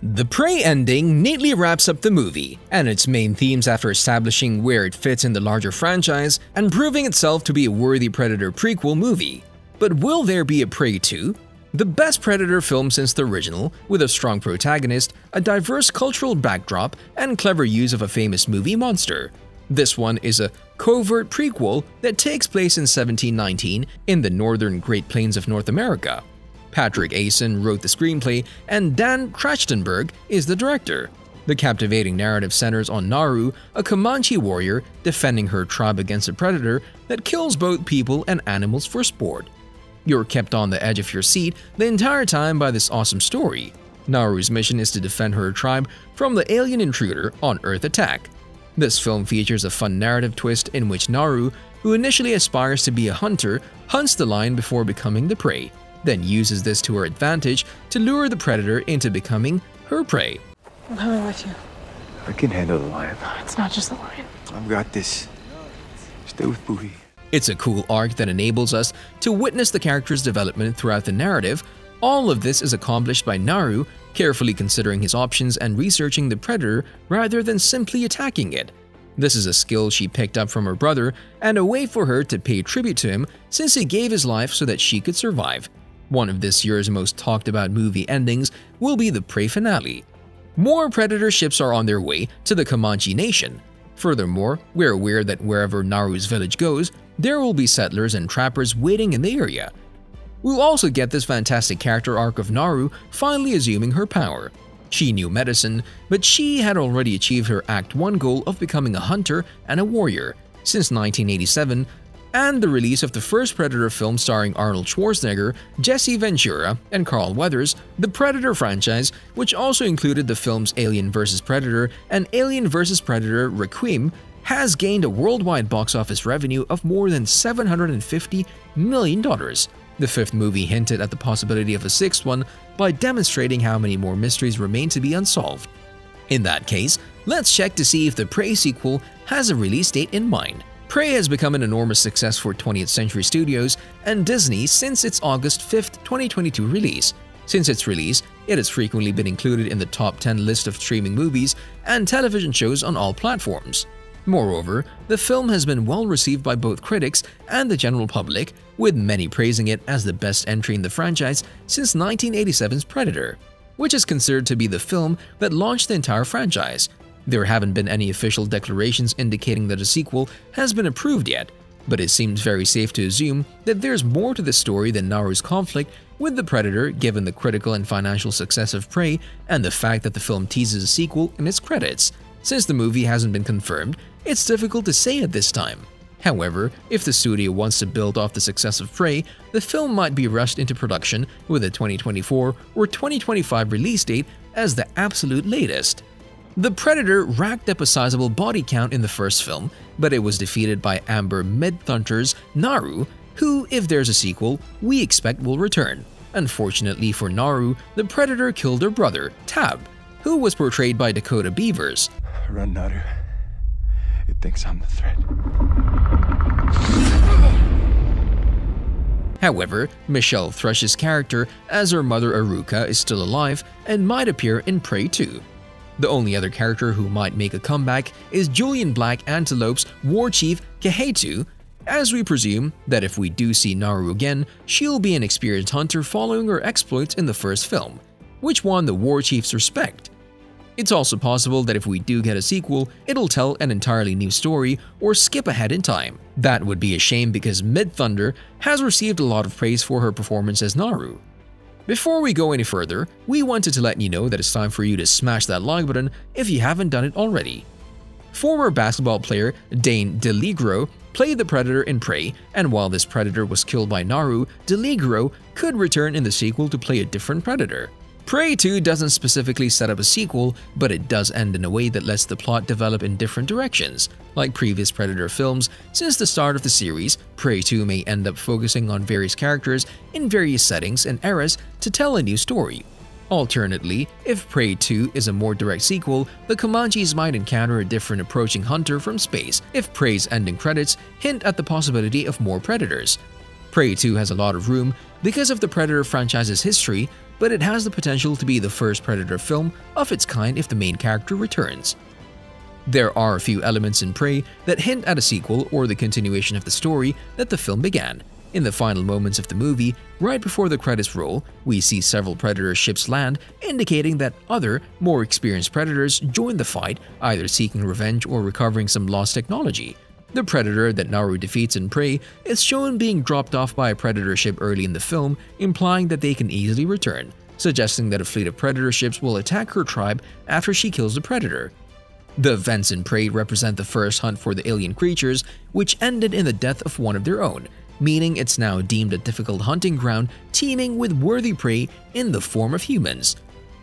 The Prey ending neatly wraps up the movie and its main themes after establishing where it fits in the larger franchise and proving itself to be a worthy Predator prequel movie. But will there be a Prey 2? The best Predator film since the original, with a strong protagonist, a diverse cultural backdrop, and clever use of a famous movie monster. This one is a covert prequel that takes place in 1719 in the northern Great Plains of North America. Patrick Asen wrote the screenplay and Dan Trachtenberg is the director. The captivating narrative centers on Naru, a Comanche warrior defending her tribe against a predator that kills both people and animals for sport. You're kept on the edge of your seat the entire time by this awesome story. Naru's mission is to defend her tribe from the alien intruder on Earth attack. This film features a fun narrative twist in which Naru, who initially aspires to be a hunter, hunts the lion before becoming the prey, then uses this to her advantage to lure the predator into becoming her prey. I'm coming with you. I can handle the lion. It's not just the lion. I've got this. Stay with Booty. It's a cool arc that enables us to witness the character's development throughout the narrative. All of this is accomplished by Naru, carefully considering his options and researching the predator rather than simply attacking it. This is a skill she picked up from her brother and a way for her to pay tribute to him since he gave his life so that she could survive. One of this year's most talked about movie endings will be the Prey finale. More Predator ships are on their way to the Comanche Nation. Furthermore, we're aware that wherever Naru's village goes, there will be settlers and trappers waiting in the area. We'll also get this fantastic character arc of Naru finally assuming her power. She knew medicine, but she had already achieved her Act 1 goal of becoming a hunter and a warrior since 1987, and the release of the first Predator film starring Arnold Schwarzenegger, Jesse Ventura, and Carl Weathers, the Predator franchise, which also included the films Alien vs. Predator and Alien vs. Predator Requiem, has gained a worldwide box office revenue of more than $750 million. The fifth movie hinted at the possibility of a sixth one by demonstrating how many more mysteries remain to be unsolved. In that case, let's check to see if the Prey sequel has a release date in mind. Prey has become an enormous success for 20th Century Studios and Disney since its August 5, 2022 release. Since its release, it has frequently been included in the top 10 list of streaming movies and television shows on all platforms. Moreover, the film has been well received by both critics and the general public, with many praising it as the best entry in the franchise since 1987's Predator, which is considered to be the film that launched the entire franchise. There haven't been any official declarations indicating that a sequel has been approved yet, but it seems very safe to assume that there's more to the story than Naru's conflict with the Predator given the critical and financial success of Prey and the fact that the film teases a sequel in its credits. Since the movie hasn't been confirmed, it's difficult to say at this time. However, if the studio wants to build off the success of Prey, the film might be rushed into production with a 2024 or 2025 release date as the absolute latest. The Predator racked up a sizable body count in the first film, but it was defeated by Amber Midthunder's Naru, who, if there's a sequel, we expect will return. Unfortunately for Naru, the Predator killed her brother, Tab, who was portrayed by Dakota Beavers. Run, Naru. It thinks I'm the threat. However, Michelle Thrush's character as her mother Aruka is still alive and might appear in Prey 2. The only other character who might make a comeback is Julian Black Antelope's war chief Kehetu, as we presume that if we do see Naru again, she'll be an experienced hunter following her exploits in the first film, which won the war chief's respect. It's also possible that if we do get a sequel, it'll tell an entirely new story or skip ahead in time. That would be a shame because Midthunder has received a lot of praise for her performance as Naru. Before we go any further, we wanted to let you know that it's time for you to smash that like button if you haven't done it already. Former basketball player Dane DeLigro played the Predator in Prey, and while this Predator was killed by Naru, DeLigro could return in the sequel to play a different Predator. Prey 2 doesn't specifically set up a sequel, but it does end in a way that lets the plot develop in different directions. Like previous Predator films, since the start of the series, Prey 2 may end up focusing on various characters in various settings and eras to tell a new story. Alternately, if Prey 2 is a more direct sequel, the Comanches might encounter a different approaching hunter from space if Prey's ending credits hint at the possibility of more Predators. Prey 2 has a lot of room because of the Predator franchise's history, but it has the potential to be the first Predator film of its kind if the main character returns. There are a few elements in Prey that hint at a sequel or the continuation of the story that the film began. In the final moments of the movie, right before the credits roll, we see several Predator ships land, indicating that other, more experienced Predators join the fight, either seeking revenge or recovering some lost technology. The Predator that Naru defeats in Prey is shown being dropped off by a Predator ship early in the film, implying that they can easily return, suggesting that a fleet of Predator ships will attack her tribe after she kills the Predator. The events in Prey represent the first hunt for the alien creatures, which ended in the death of one of their own, meaning it's now deemed a difficult hunting ground teeming with worthy prey in the form of humans.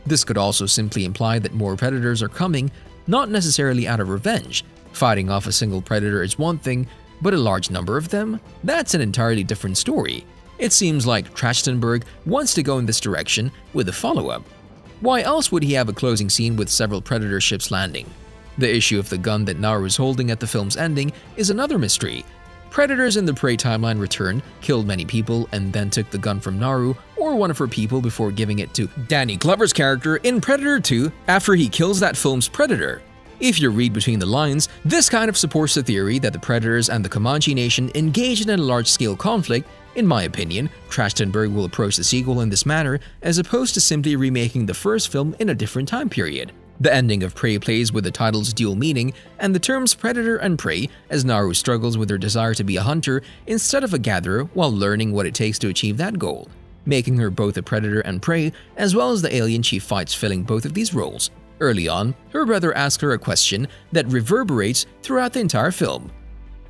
This could also simply imply that more predators are coming, not necessarily out of revenge. Fighting off a single predator is one thing, but a large number of them? That's an entirely different story. It seems like Trachtenberg wants to go in this direction with a follow-up. Why else would he have a closing scene with several predator ships landing? The issue of the gun that Naru is holding at the film's ending is another mystery. Predators in the Prey timeline returned, killed many people, and then took the gun from Naru or one of her people before giving it to Danny Glover's character in Predator 2 after he kills that film's Predator. If you read between the lines, this kind of supports the theory that the Predators and the Comanche Nation engaged in a large-scale conflict. In my opinion, Trachtenberg will approach the sequel in this manner as opposed to simply remaking the first film in a different time period. The ending of Prey plays with the title's dual meaning and the terms predator and prey as Naru struggles with her desire to be a hunter instead of a gatherer while learning what it takes to achieve that goal, making her both a predator and prey as well as the alien she fights filling both of these roles. Early on, her brother asks her a question that reverberates throughout the entire film.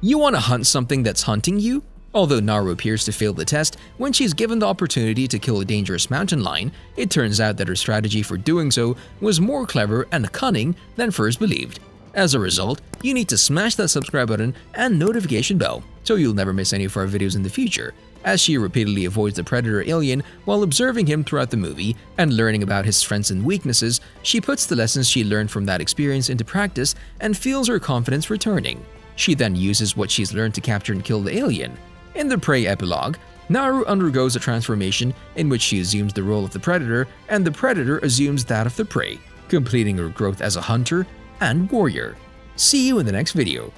You want to hunt something that's hunting you? Although Naru appears to fail the test when she's given the opportunity to kill a dangerous mountain lion, it turns out that her strategy for doing so was more clever and cunning than first believed. As a result, you need to smash that subscribe button and notification bell so you'll never miss any of our videos in the future. As she repeatedly avoids the predator alien while observing him throughout the movie and learning about his strengths and weaknesses, she puts the lessons she learned from that experience into practice and feels her confidence returning. She then uses what she's learned to capture and kill the alien. In the Prey epilogue, Naru undergoes a transformation in which she assumes the role of the predator and the predator assumes that of the prey, completing her growth as a hunter and warrior. See you in the next video.